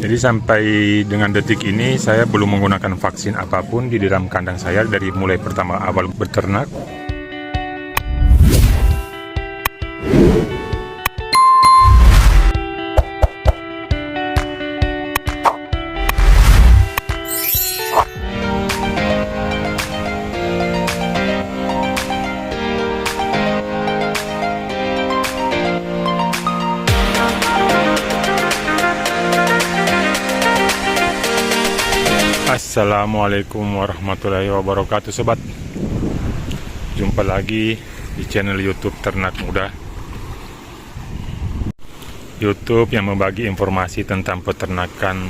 Jadi sampai dengan detik ini saya belum menggunakan vaksin apapun di dalam kandang saya dari mulai pertama awal beternak. Assalamualaikum warahmatullahi wabarakatuh sobat. Jumpa lagi di channel YouTube Ternak Muda, YouTube yang membagi informasi tentang peternakan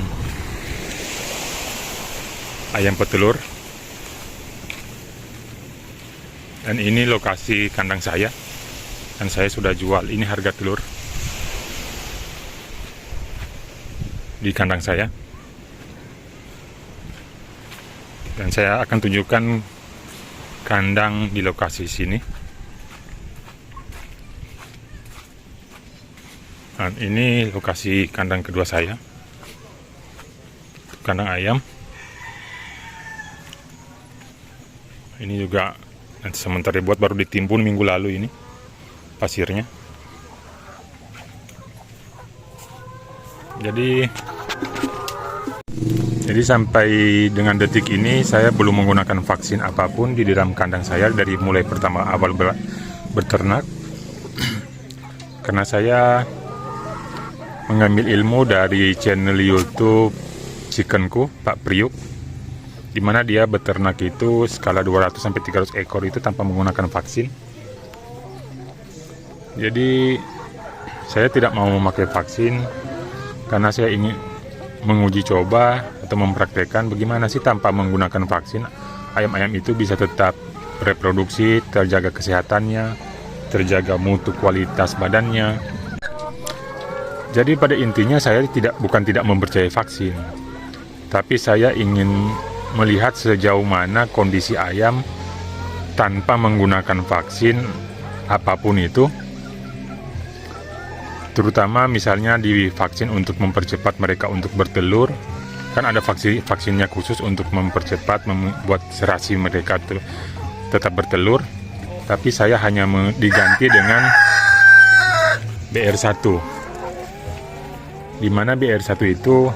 ayam petelur. Dan ini lokasi kandang saya, dan saya sudah jual. Ini harga telur di kandang saya. Dan saya akan tunjukkan kandang di lokasi sini. Dan ini lokasi kandang kedua saya, kandang ayam. Ini juga nanti sementara dibuat, baru ditimbun minggu lalu ini pasirnya. Jadi sampai dengan detik ini saya belum menggunakan vaksin apapun di dalam kandang saya dari mulai pertama awal beternak. Karena saya mengambil ilmu dari channel YouTube Chickenku, Pak Priuk, di mana dia beternak itu skala 200-300 ekor itu tanpa menggunakan vaksin. Jadi saya tidak mau memakai vaksin karena saya ingin menguji coba atau mempraktekkan bagaimana sih tanpa menggunakan vaksin ayam-ayam itu bisa tetap reproduksi, terjaga kesehatannya, terjaga mutu kualitas badannya. Jadi pada intinya saya bukan tidak mempercayai vaksin, tapi saya ingin melihat sejauh mana kondisi ayam tanpa menggunakan vaksin apapun itu. Terutama misalnya di vaksin untuk mempercepat mereka untuk bertelur, kan ada vaksinnya khusus untuk mempercepat, membuat serasi mereka tetap bertelur. Tapi saya hanya diganti dengan BR1, di mana BR1 itu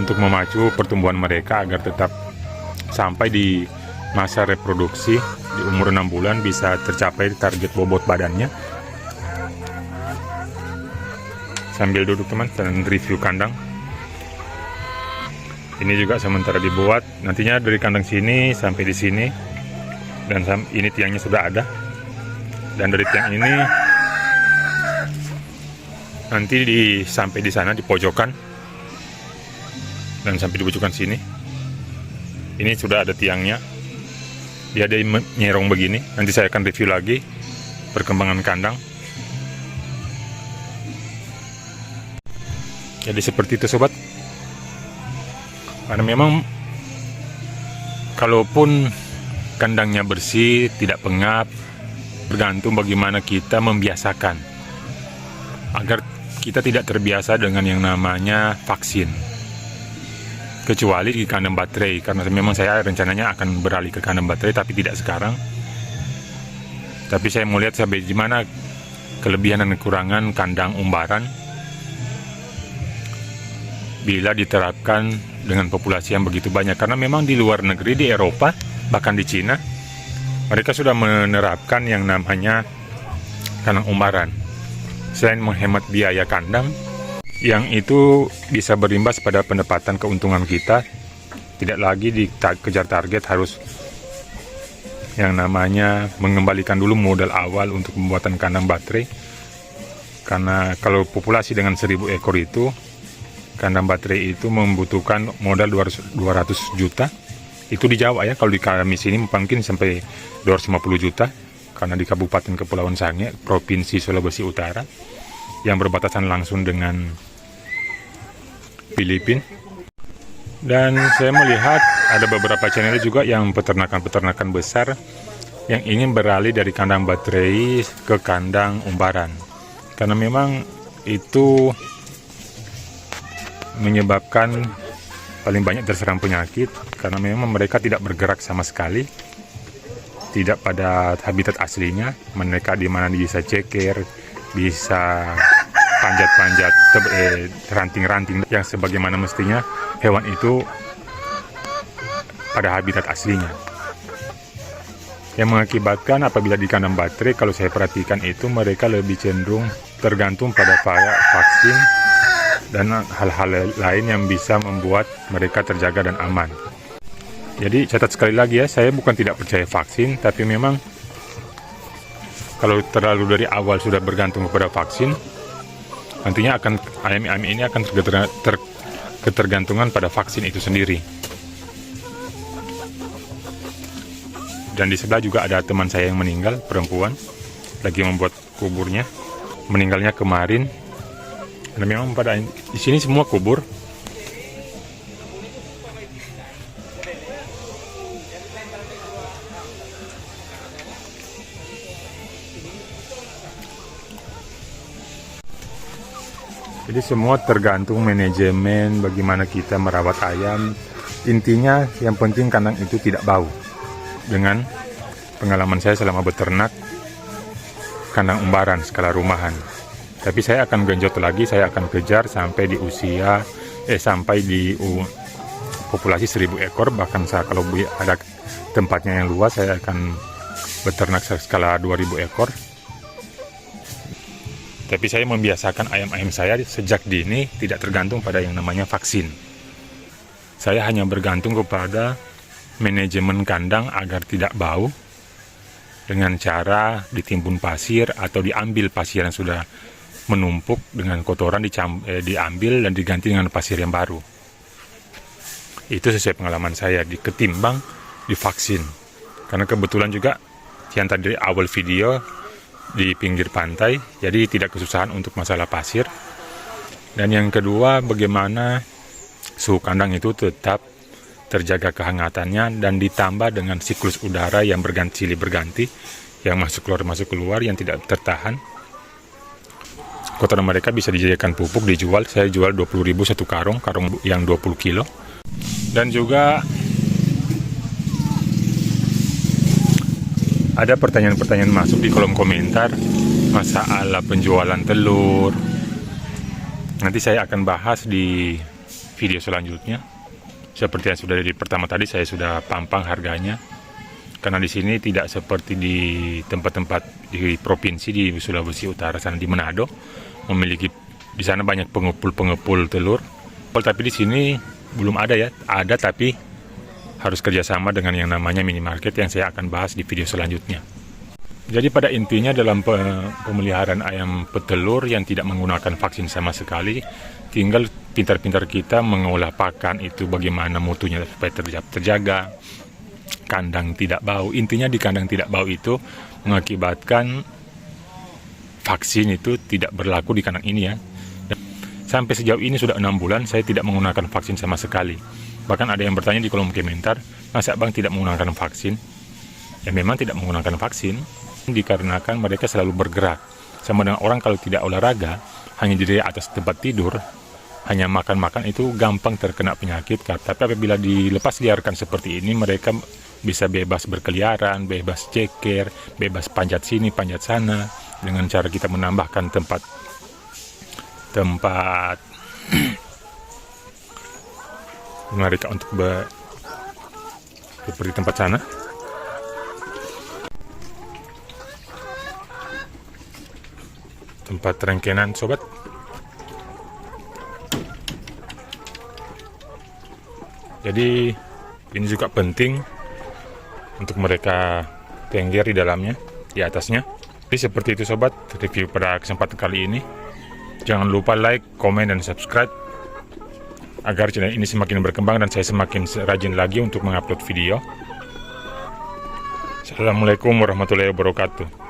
untuk memacu pertumbuhan mereka agar tetap sampai di masa reproduksi di umur 6 bulan bisa tercapai target bobot badannya. Sambil duduk teman dan review kandang. Ini juga sementara dibuat. Nantinya dari kandang sini sampai di sini, dan ini tiangnya sudah ada. Dan dari tiang ini nanti sampai di sana di pojokan, dan sampai di pojokan sini. Ini sudah ada tiangnya. Dia ada nyerong begini. Nanti saya akan review lagi perkembangan kandang. Jadi seperti itu sobat. Karena memang kalaupun kandangnya bersih, tidak pengap, bergantung bagaimana kita membiasakan agar kita tidak terbiasa dengan yang namanya vaksin. Kecuali di kandang baterai, karena memang saya rencananya akan beralih ke kandang baterai, tapi tidak sekarang. Tapi saya mau lihat sampai gimana kelebihan dan kekurangan kandang umbaran bila diterapkan dengan populasi yang begitu banyak. Karena memang di luar negeri, di Eropa, bahkan di Cina, mereka sudah menerapkan yang namanya kandang umbaran. Selain menghemat biaya kandang, yang itu bisa berimbas pada pendapatan keuntungan kita. Tidak lagi dikejar target harus yang namanya mengembalikan dulu modal awal untuk pembuatan kandang baterai. Karena kalau populasi dengan 1000 ekor itu, kandang baterai itu membutuhkan modal 200 juta. Itu di Jawa ya. Kalau di kami sini mungkin sampai 250 juta. Karena di Kabupaten Kepulauan Sangihe, Provinsi Sulawesi Utara, yang berbatasan langsung dengan Filipina. Dan saya melihat ada beberapa channel juga yang peternakan-peternakan besar yang ingin beralih dari kandang baterai ke kandang umbaran. Karena memang itu menyebabkan paling banyak terserang penyakit karena memang mereka tidak bergerak sama sekali, tidak pada habitat aslinya. Mereka di mana bisa ceker, bisa panjat-panjat, ranting-ranting yang sebagaimana mestinya hewan itu pada habitat aslinya. Yang mengakibatkan apabila di kandang baterai, kalau saya perhatikan itu mereka lebih cenderung tergantung pada vaksin dan hal-hal lain yang bisa membuat mereka terjaga dan aman. Jadi catat sekali lagi ya, saya bukan tidak percaya vaksin, tapi memang kalau terlalu dari awal sudah bergantung kepada vaksin, nantinya ayam-ayam ini akan ketergantungan pada vaksin itu sendiri. Dan di sebelah juga ada teman saya yang meninggal, perempuan, lagi membuat kuburnya. Meninggalnya kemarin. Dan memang pada di sini semua kubur. Jadi semua tergantung manajemen bagaimana kita merawat ayam. Intinya yang penting kandang itu tidak bau. Dengan pengalaman saya selama beternak kandang umbaran skala rumahan. Tapi saya akan genjot lagi, saya akan kejar sampai di sampai di populasi 1000 ekor. Bahkan kalau ada tempatnya yang luas, saya akan beternak skala 2000 ekor. Tapi saya membiasakan ayam-ayam saya sejak dini tidak tergantung pada yang namanya vaksin. Saya hanya bergantung kepada manajemen kandang agar tidak bau dengan cara ditimbun pasir atau diambil pasir yang sudah menumpuk dengan kotoran, diambil dan diganti dengan pasir yang baru. Itu sesuai pengalaman saya ketimbang divaksin. Karena kebetulan juga yang tadi awal video di pinggir pantai, jadi tidak kesusahan untuk masalah pasir. Dan yang kedua, bagaimana suhu kandang itu tetap terjaga kehangatannya dan ditambah dengan siklus udara yang silih berganti, yang masuk keluar, yang tidak tertahan. Kotoran mereka bisa dijadikan pupuk, dijual. Saya jual 20.000 satu karung yang 20 kilo. Dan juga ada pertanyaan-pertanyaan masuk di kolom komentar masalah penjualan telur. Nanti saya akan bahas di video selanjutnya. Seperti yang sudah di pertama tadi, saya sudah pampang harganya. Karena di sini tidak seperti di tempat-tempat di provinsi di Sulawesi Utara sana, di Manado, memiliki di sana banyak pengepul telur. Tapi di sini belum ada ya, ada tapi harus kerjasama dengan yang namanya minimarket yang saya akan bahas di video selanjutnya. Jadi pada intinya dalam pemeliharaan ayam petelur yang tidak menggunakan vaksin sama sekali, tinggal pintar-pintar kita mengolah pakan itu bagaimana mutunya supaya terjaga, kandang tidak bau. Intinya di kandang tidak bau itu mengakibatkan vaksin itu tidak berlaku di kandang ini ya. Dan sampai sejauh ini sudah 6 bulan saya tidak menggunakan vaksin sama sekali. Bahkan ada yang bertanya di kolom komentar, masa Bang tidak menggunakan vaksin? Ya memang tidak menggunakan vaksin, dikarenakan mereka selalu bergerak. Sama dengan orang kalau tidak olahraga, hanya di atas tempat tidur, hanya makan-makan, itu gampang terkena penyakit. Tapi apabila dilepas liarkan seperti ini, mereka bisa bebas berkeliaran, bebas ceker, bebas panjat sini, panjat sana, dengan cara kita menambahkan tempat mereka untuk seperti tempat sana. Tempat rengkenan sobat. Jadi ini juga penting untuk mereka tengger di dalamnya, di atasnya. Jadi seperti itu sobat, review pada kesempatan kali ini. Jangan lupa like, komen, dan subscribe agar channel ini semakin berkembang dan saya semakin rajin lagi untuk mengupload video. Assalamualaikum warahmatullahi wabarakatuh.